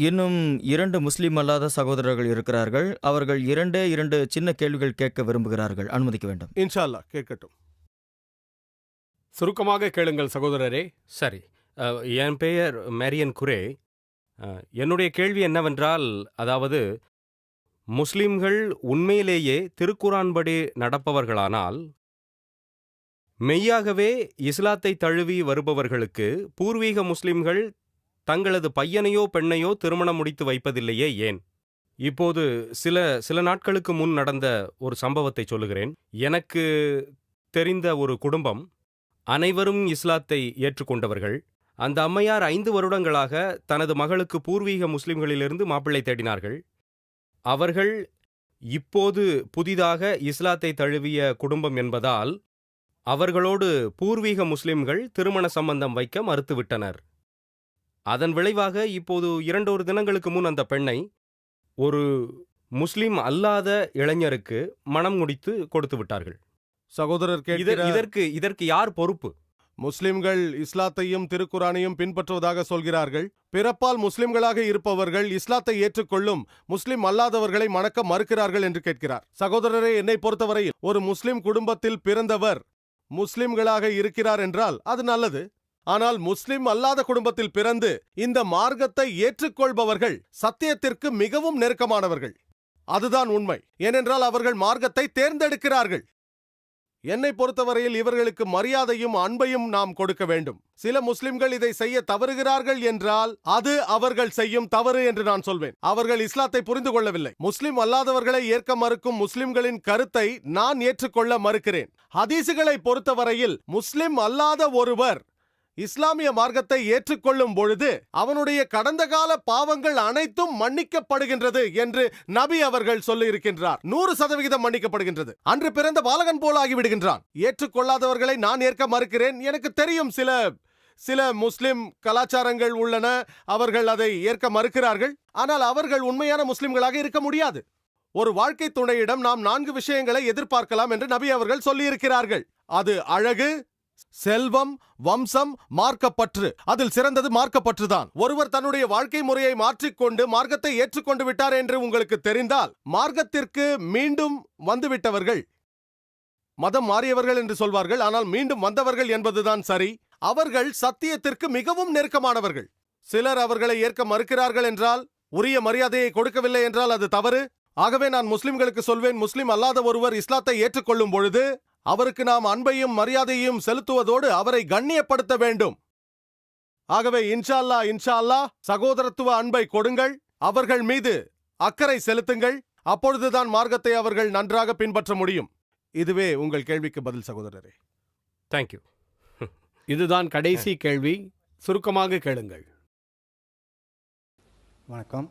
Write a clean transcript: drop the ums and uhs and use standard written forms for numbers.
இன்னும் 2 முஸ்லிம் அல்லாத சகோதரர்கள் இருக்கிறார்கள். அவர்கள் 2 சின்ன கேள்விகள் கேட்க விரும்புகிறார்கள். அனுமதிக்க வேண்டும். இன்ஷா அல்லாஹ், கேட்கட்டும். சுருக்கமாக கேளுங்கள் சகோதரரே. சரி. என் பெயர் மேரியன் குரே. என்னுடைய கேள்வி என்னவென்றால், அதாவது முஸ்லிம்கள் உண்மையிலேயே திருக்குரான் படி நடப்பவர்களானால், மெய்யாகவே இஸ்லாத்தை தழுவி வருபவர்களுக்கு பூர்வீக முஸ்லிம்கள் தங்களது பையனையோ பெண்ணையோ திருமணம் முடித்து வைப்பதில்லையே ஏன்? இப்போது சில நாட்களுக்கு முன் நடந்த ஒரு சம்பவத்தை சொல்லுகிறேன். எனக்கு தெரிந்த ஒரு குடும்பம், அனைவரும் இஸ்லாத்தை ஏற்றுக்கொண்டவர்கள். அந்த அம்மையார் 5 வருடங்களாக தனது மகளுக்கு பூர்வீக முஸ்லிம்களிலிருந்து மாப்பிள்ளை தேடினார்கள். அவர்கள் இப்போது புதிதாக இஸ்லாத்தை தழுவிய குடும்பம் என்பதால் அவர்களோடு பூர்வீக முஸ்லிம்கள் திருமண சம்பந்தம் வைக்க மறுத்துவிட்டனர். அதன் விளைவாக இப்போது 2 தினங்களுக்கு முன் அந்த பெண்ணை ஒரு முஸ்லிம் அல்லாத இளைஞருக்கு மணம் முடித்து கொடுத்து விட்டார்கள். சகோதரர் கேட்கிறார், இதற்கு யார் பொறுப்பு? முஸ்லிம்கள் இஸ்லாத்தையும் திருக்குரானையும் பின்பற்றுவதாக சொல்கிறார்கள். பிறப்பால் முஸ்லிம்களாக இருப்பவர்கள் இஸ்லாத்தை ஏற்றுக்கொள்ளும் முஸ்லிம் அல்லாதவர்களை மணக்க மறுக்கிறார்கள் என்று கேட்கிறார். சகோதரரே, என்னை பொறுத்தவரையில் ஒரு முஸ்லிம் குடும்பத்தில் பிறந்தவர் முஸ்லிம்களாக இருக்கிறார் என்றால் அது நல்லது. ஆனால் முஸ்லிம் அல்லாத குடும்பத்தில் பிறந்து இந்த மார்க்கத்தை ஏற்றுக்கொள்பவர்கள் சத்தியத்திற்கு மிகவும் நெருக்கமானவர்கள். அதுதான் உண்மை. ஏனென்றால் அவர்கள் மார்க்கத்தை தேர்ந்தெடுக்கிறார்கள். என்னை பொறுத்தவரையில் இவர்களுக்கு மரியாதையும் அன்பையும் நாம் கொடுக்க வேண்டும். சில முஸ்லிம்கள் இதை செய்ய தவறுகிறார்கள் என்றால் அது அவர்கள் செய்யும் தவறு என்று நான் சொல்வேன். அவர்கள் இஸ்லாத்தை புரிந்து கொள்ளவில்லை. முஸ்லிம் அல்லாதவர்களை ஏற்க மறுக்கும் முஸ்லிம்களின் கருத்தை நான் ஏற்றுக்கொள்ள மறுக்கிறேன். ஹதீசுகளை பொறுத்தவரையில் முஸ்லிம் அல்லாத ஒருவர் இஸ்லாமிய மார்க்கத்தை ஏற்றுக்கொள்ளும் பொழுது அவனுடைய கடந்த கால பாவங்கள் அனைத்தும் மன்னிக்கப்படுகின்றது என்று நபி அவர்கள் சொல்லி இருக்கின்றார். 100% மன்னிக்கப்படுகின்றது. அன்று பிறந்த பாலகன் போல ஆகிவிடுகின்றான். ஏற்றுக்கொள்ளாதவர்களை நான் ஏற்க மறுக்கிறேன். எனக்கு தெரியும் சில முஸ்லிம் கலாச்சாரங்கள் உள்ளன, அவர்கள் அதை ஏற்க மறுக்கிறார்கள். ஆனால் அவர்கள் உண்மையான முஸ்லிம்களாக இருக்க முடியாது. ஒரு வாழ்க்கை துணையிடம் நாம் 4 விஷயங்களை எதிர்பார்க்கலாம் என்று நபி அவர்கள் சொல்லி இருக்கிறார்கள். அது அழகு, செல்வம், வம்சம், மார்க்கப்பற்று. அதில் சிறந்தது மார்க்கப்பற்றுதான். ஒருவர் தன்னுடைய வாழ்க்கை முறையை மாற்றிக்கொண்டு மார்க்கத்தை ஏற்றுக்கொண்டு விட்டார் என்று உங்களுக்கு தெரிந்தால், மார்க்கத்திற்கு மீண்டும் வந்துவிட்டவர்கள், மதம் மாறியவர்கள் என்று சொல்வார்கள், ஆனால் மீண்டும் வந்தவர்கள் என்பதுதான் சரி. அவர்கள் சத்தியத்திற்கு மிகவும் நெருக்கமானவர்கள். சிலர் அவர்களை ஏற்க மறுக்கிறார்கள் என்றால், உரிய மரியாதையை கொடுக்கவில்லை என்றால் அது தவறு. ஆகவே நான் முஸ்லிம்களுக்கு சொல்வேன், முஸ்லிம் அல்லாத ஒருவர் இஸ்லாத்தை ஏற்றுக்கொள்ளும் பொழுது அவருக்கு நாம் அன்பையும் மரியாதையும் செலுத்துவதோடு அவரை கண்ணியப்படுத்த வேண்டும். ஆகவே இன்ஷா அல்லாஹ் சகோதரத்துவ அன்பை கொடுங்கள், அவர்கள் மீது அக்கறை செலுத்துங்கள். அப்பொழுதுதான் மார்க்கத்தை அவர்கள் நன்றாக பின்பற்ற முடியும். இதுவே உங்கள் கேள்விக்கு பதில் சகோதரரே. தேங்க்யூ. இதுதான் கடைசி கேள்வி. சுருக்கமாக கேளுங்கள். வணக்கம்.